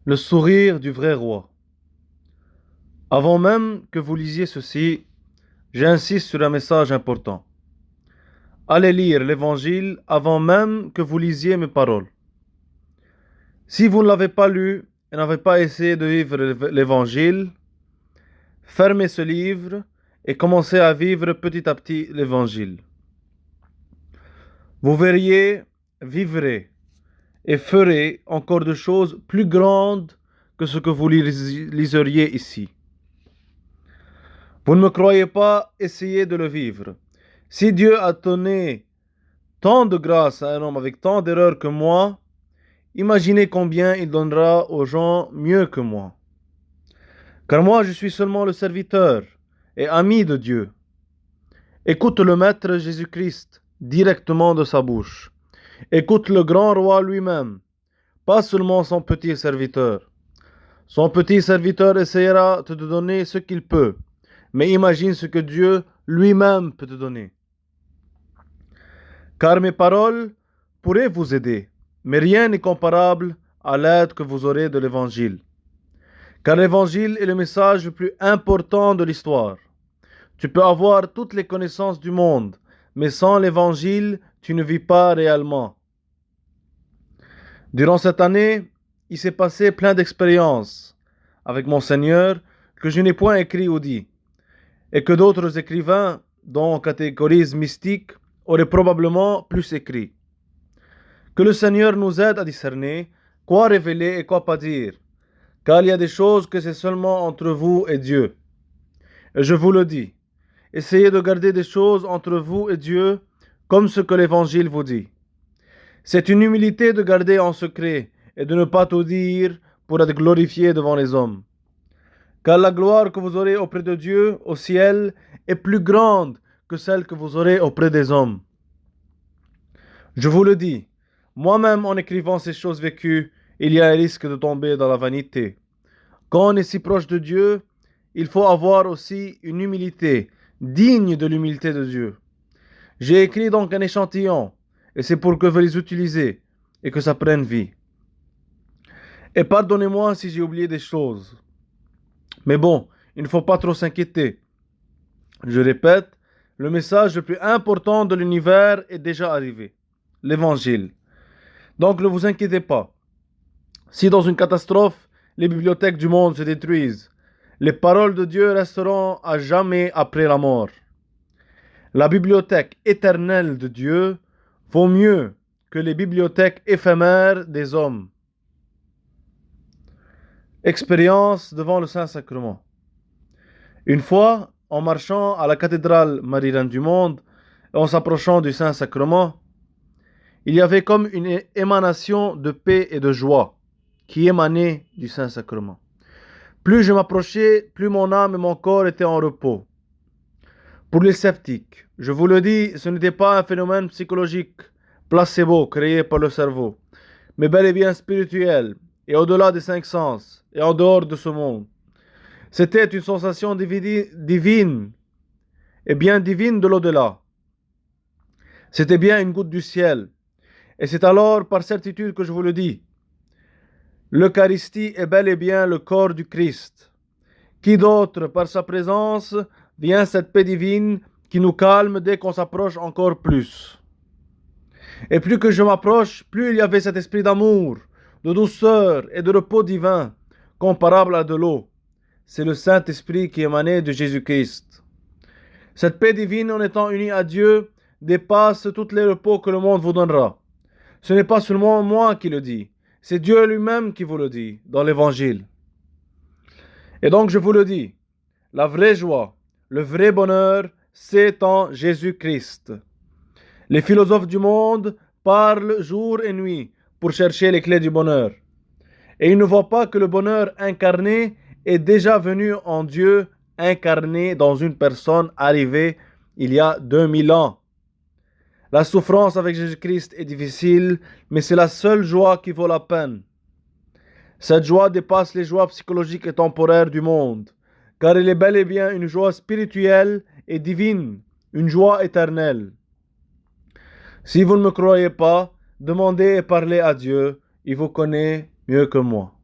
Le sourire du vrai roi. Avant même que vous lisiez ceci, j'insiste sur un message important. Allez lire l'Évangile avant même que vous lisiez mes paroles. Si vous ne l'avez pas lu et n'avez pas essayé de vivre l'Évangile, fermez ce livre et commencez à vivre petit à petit l'Évangile. Vous verriez, vivrez et ferez encore de choses plus grandes que ce que vous liseriez ici. Vous ne me croyez pas, essayez de le vivre. Si Dieu a donné tant de grâce à un homme avec tant d'erreurs que moi, imaginez combien il donnera aux gens mieux que moi. Car moi, je suis seulement le serviteur et ami de Dieu. Écoute le Maître Jésus-Christ directement de sa bouche. Écoute le grand roi lui-même, pas seulement son petit serviteur. Son petit serviteur essayera de te donner ce qu'il peut, mais imagine ce que Dieu lui-même peut te donner. Car mes paroles pourraient vous aider, mais rien n'est comparable à l'aide que vous aurez de l'Évangile. Car l'Évangile est le message le plus important de l'histoire. Tu peux avoir toutes les connaissances du monde, mais sans l'Évangile, tu ne vis pas réellement. Durant cette année, il s'est passé plein d'expériences avec mon Seigneur que je n'ai point écrit ou dit, et que d'autres écrivains, dont on catégorise mystique, auraient probablement plus écrit. Que le Seigneur nous aide à discerner quoi révéler et quoi pas dire, car il y a des choses que c'est seulement entre vous et Dieu. Et je vous le dis, essayez de garder des choses entre vous et Dieu comme ce que l'Évangile vous dit. C'est une humilité de garder en secret et de ne pas tout dire pour être glorifié devant les hommes. Car la gloire que vous aurez auprès de Dieu au ciel est plus grande que celle que vous aurez auprès des hommes. Je vous le dis, moi-même en écrivant ces choses vécues, il y a un risque de tomber dans la vanité. Quand on est si proche de Dieu, il faut avoir aussi une humilité digne de l'humilité de Dieu. J'ai écrit donc un échantillon, et c'est pour que vous les utilisez et que ça prenne vie. Et pardonnez-moi si j'ai oublié des choses. Mais bon, il ne faut pas trop s'inquiéter. Je répète, le message le plus important de l'univers est déjà arrivé, l'Évangile. Donc ne vous inquiétez pas. Si dans une catastrophe, les bibliothèques du monde se détruisent, les paroles de Dieu resteront à jamais après la mort. La bibliothèque éternelle de Dieu vaut mieux que les bibliothèques éphémères des hommes. Expérience devant le Saint-Sacrement. Une fois, en marchant à la cathédrale Marie-Reine du Monde et en s'approchant du Saint-Sacrement, il y avait comme une émanation de paix et de joie qui émanait du Saint-Sacrement. Plus je m'approchais, plus mon âme et mon corps étaient en repos. Pour les sceptiques, je vous le dis, ce n'était pas un phénomène psychologique, placebo, créé par le cerveau, mais bel et bien spirituel, et au-delà des 5 sens, et en dehors de ce monde. C'était une sensation divine, et bien divine de l'au-delà. C'était bien une goutte du ciel. Et c'est alors par certitude que je vous le dis. L'Eucharistie est bel et bien le corps du Christ. Qui d'autre, par sa présence, vient cette paix divine qui nous calme dès qu'on s'approche encore plus. Et plus que je m'approche, plus il y avait cet esprit d'amour, de douceur et de repos divin, comparable à de l'eau. C'est le Saint-Esprit qui émanait de Jésus-Christ. Cette paix divine, en étant unie à Dieu, dépasse tous les repos que le monde vous donnera. Ce n'est pas seulement moi qui le dis, c'est Dieu lui-même qui vous le dit dans l'Évangile. Et donc je vous le dis, la vraie joie, le vrai bonheur, c'est en Jésus-Christ. Les philosophes du monde parlent jour et nuit pour chercher les clés du bonheur. Et ils ne voient pas que le bonheur incarné est déjà venu en Dieu, incarné dans une personne arrivée il y a 2000 ans. La souffrance avec Jésus-Christ est difficile, mais c'est la seule joie qui vaut la peine. Cette joie dépasse les joies psychologiques et temporaires du monde, car elle est bel et bien une joie spirituelle et divine, une joie éternelle. Si vous ne me croyez pas, demandez et parlez à Dieu, il vous connaît mieux que moi.